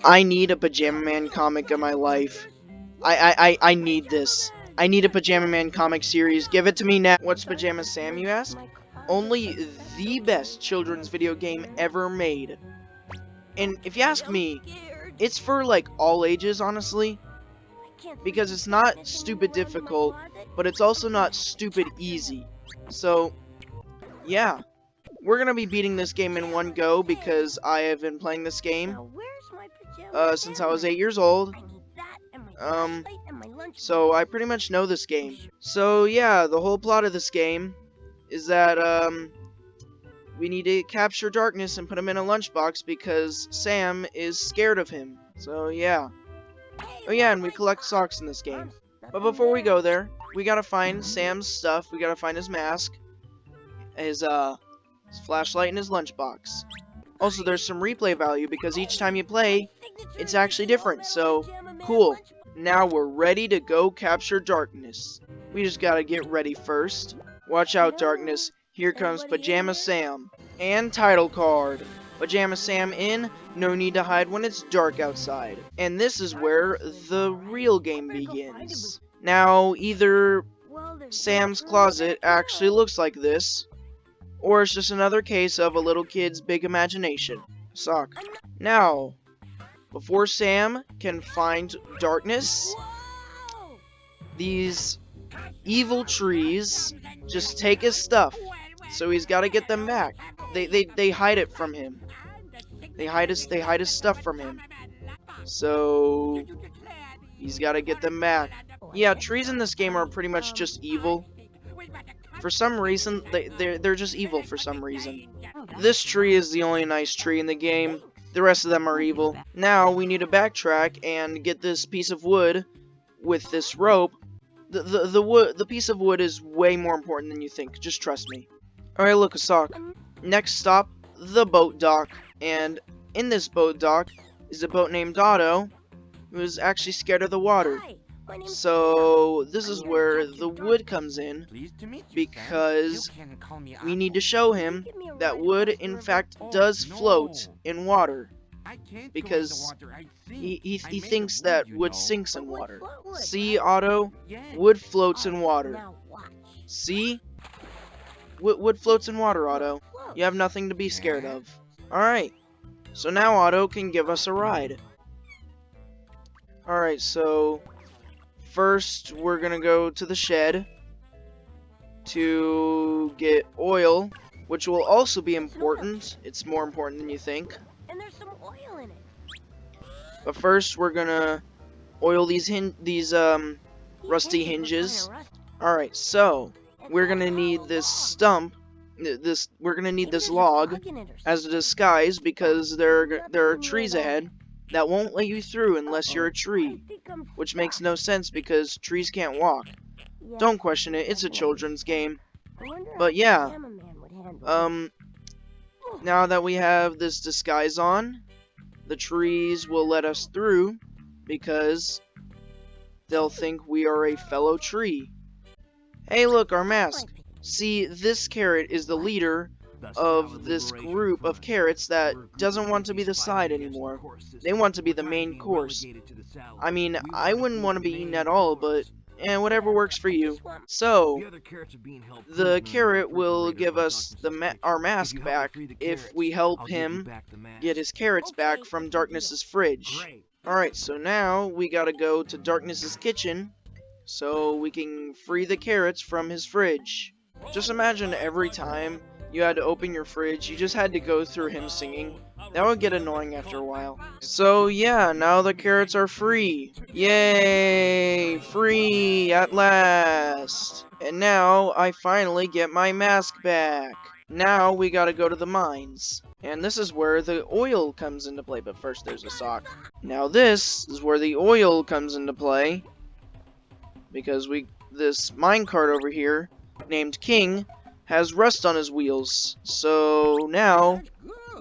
I need a Pajama Man comic in my life. I need this. I need a Pajama Man comic series. Give it to me now. What's Pajama Sam, you ask? Only the best children's video game ever made. And if you ask me, it's for like all ages, honestly. Because it's not stupid difficult, but it's also not stupid easy. So, yeah. We're gonna be beating this game in one go because I have been playing this game since I was 8 years old. So I pretty much know this game. So yeah, the whole plot of this game is that we need to capture Darkness and put him in a lunchbox because Sam is scared of him. So yeah. Oh yeah, and we collect socks in this game. But before we go there, we gotta find Sam's stuff. We gotta find his mask, his flashlight, and his lunchbox. Also, there's some replay value because each time you play, it's actually different. So, cool. Now we're ready to go capture Darkness. We just gotta get ready first. Watch out, Darkness. Here comes Pajama Sam. And title card. Pajama Sam in, no need to hide when it's dark outside. And this is where the real game begins. Now, either Sam's closet actually looks like this, or it's just another case of a little kid's big imagination. Sock. Now, before Sam can find Darkness, these evil trees just take his stuff. So he's got to get them back. They hide it from him. They hide his stuff from him. So he's got to get them back. Yeah, trees in this game are pretty much just evil. For some reason, they're just evil for some reason. This tree is the only nice tree in the game. The rest of them are evil. Now we need to backtrack and get this piece of wood with this rope. The piece of wood is way more important than you think. Just trust me. Alright, look, a sock. Next stop, the boat dock. And in this boat dock is a boat named Otto, who is actually scared of the water. So this is where the wood comes in, because we need to show him that wood in fact does float in water, because he thinks that wood sinks in water. See, Otto? Wood floats in water. See? Wood floats in water, Otto. You have nothing to be scared of. Alright, so now Otto can give us a ride. Alright, so first we're gonna go to the shed to get oil, which will also be important. It's more important than you think. And there's some oil in it. But first we're gonna oil these rusty hinges. Alright, so we're gonna need this stump. We're gonna need this log as a disguise because there are trees ahead that won't let you through unless you're a tree, which makes no sense because trees can't walk. Don't question it, it's a children's game. But yeah, now that we have this disguise on, the trees will let us through because they'll think we are a fellow tree. Hey, look, our mask. See, this carrot is the leader of this group of carrots that doesn't want to be the side anymore. They want to be the main course. I mean, I wouldn't want to be eaten at all, but whatever works for you. So, the carrot will give us our mask back if we help him get his carrots back from Darkness's fridge. Alright, so now we gotta go to Darkness's kitchen so we can free the carrots from his fridge. Just imagine every time you had to open your fridge, you just had to go through him singing. That would get annoying after a while. So yeah, now the carrots are free. Yay! Free at last! And now I finally get my mask back. Now we gotta go to the mines. And this is where the oil comes into play, but first there's a sock. Now this is where the oil comes into play, because this minecart over here, named King, has rust on his wheels. So now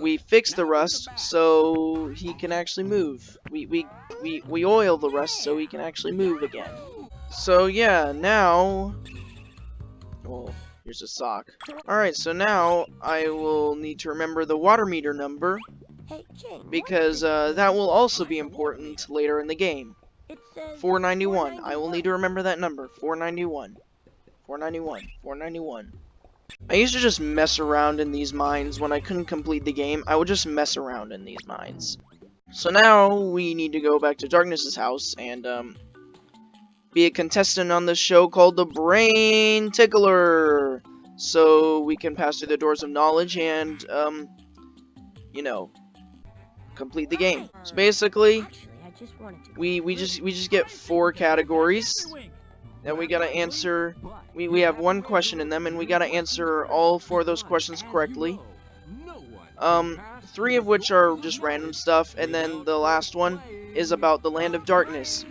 we fix the rust so he can actually move. We oil the rust so he can actually move again. So yeah, now, well, here's a sock. Alright, so now I will need to remember the water meter number because that will also be important later in the game. 491. I will need to remember that number. 491. 491. 491. I used to just mess around in these mines when I couldn't complete the game. I would just mess around in these mines. So now we need to go back to Darkness's house and be a contestant on this show called the Brain Tickler, so we can pass through the doors of knowledge and you know, complete the game. So basically, we just get 4 categories that we gotta answer. We have 1 question in them, and we gotta answer all 4 of those questions correctly. 3 of which are just random stuff, and then the last one is about the Land of Darkness.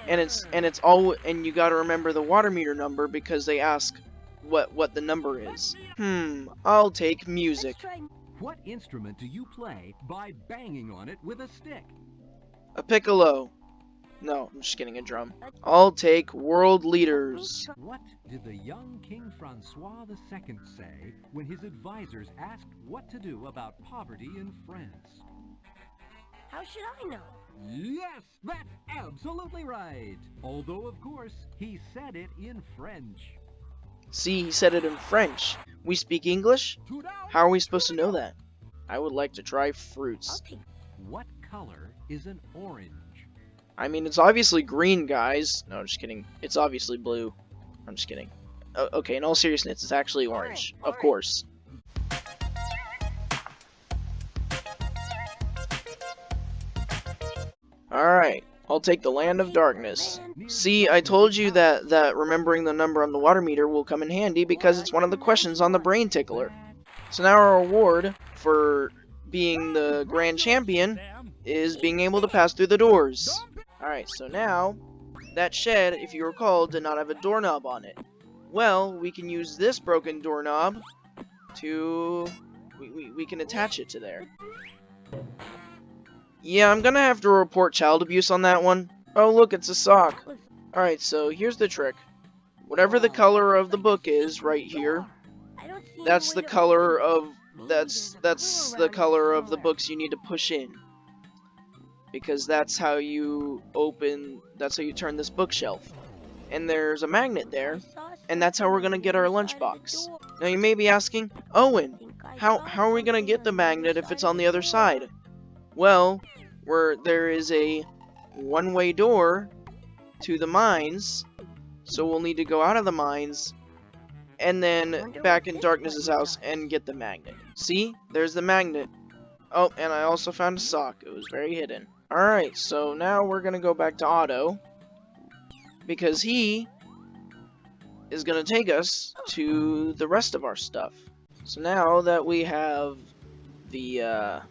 And you gotta remember the water meter number because they ask what the number is. I'll take music. What instrument do you play by banging on it with a stick? A piccolo. No, I'm just kidding, a drum. I'll take world leaders. What did the young King Francois II say when his advisors asked what to do about poverty in France? How should I know? Yes, that's absolutely right. Although, of course, he said it in French. See, he said it in French. We speak English? How are we supposed to know that? I would like to try fruits. What color is an orange? I mean, it's obviously green, guys. No, I'm just kidding. It's obviously blue. I'm just kidding. Okay, in all seriousness, it's actually orange. Of course. Alright, I'll take the Land of Darkness. See, I told you that remembering the number on the water meter will come in handy because it's one of the questions on the Brain Tickler. So now our reward for being the Grand Champion is being able to pass through the doors. Alright, so now, that shed, if you recall, did not have a doorknob on it. Well, we can use this broken doorknob to... We can attach it to there. Yeah, I'm gonna have to report child abuse on that one. Oh, look, it's a sock. Alright, so here's the trick. Whatever the color of the book is right here, that's the color of the color of the books you need to push in. Because that's how you turn this bookshelf. And there's a magnet there, and that's how we're gonna get our lunchbox. Now you may be asking, Owen, how are we gonna get the magnet if it's on the other side? Well, there is a one-way door to the mines, so we'll need to go out of the mines, and then back in Darkness's house and get the magnet. See? There's the magnet. Oh, and I also found a sock. It was very hidden. Alright, so now we're gonna go back to Otto, because he is gonna take us to the rest of our stuff. So now that we have the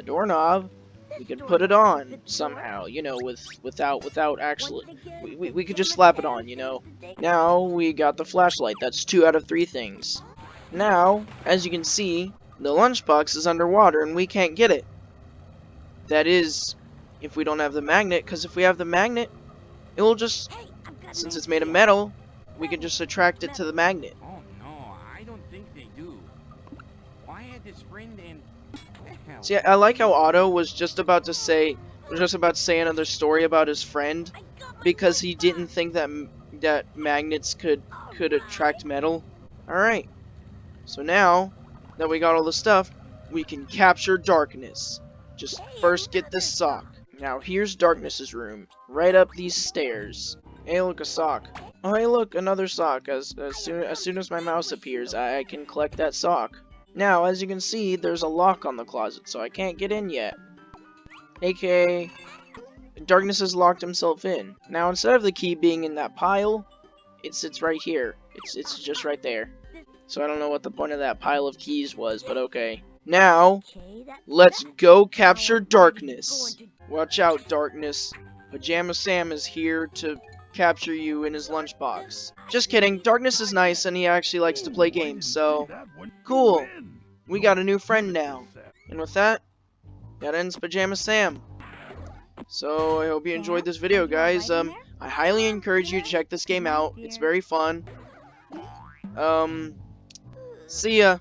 doorknob, we could put it on somehow, you know, without actually, we could just slap it on, you know. Now we got the flashlight. That's 2 out of 3 things. Now, as you can see, the lunchbox is underwater and we can't get it. That is, if we don't have the magnet, because if we have the magnet, it will just, since it's made of metal, we can just attract it to the magnet. Oh no, I don't think they do. I had this friend and... See, I like how Otto was just about to say another story about his friend, because he didn't think that magnets could attract metal. Alright, so now that we got all the stuff, we can capture Darkness. Just first get this sock. Now here's Darkness's room, right up these stairs. Hey, look, a sock. Oh, hey, look, another sock. As soon as my mouse appears, I can collect that sock. Now, as you can see, there's a lock on the closet, so I can't get in yet. AKA, Darkness has locked himself in. Now, instead of the key being in that pile, it sits right here. It's just right there. So I don't know what the point of that pile of keys was, but okay. Now, let's go capture Darkness. Watch out, Darkness. Pajama Sam is here to capture you in his lunchbox. Just kidding, Darkness is nice and he actually likes to play games, so... Cool! We got a new friend now. And with that, that ends Pajama Sam. So, I hope you enjoyed this video, guys. I highly encourage you to check this game out. It's very fun. See ya!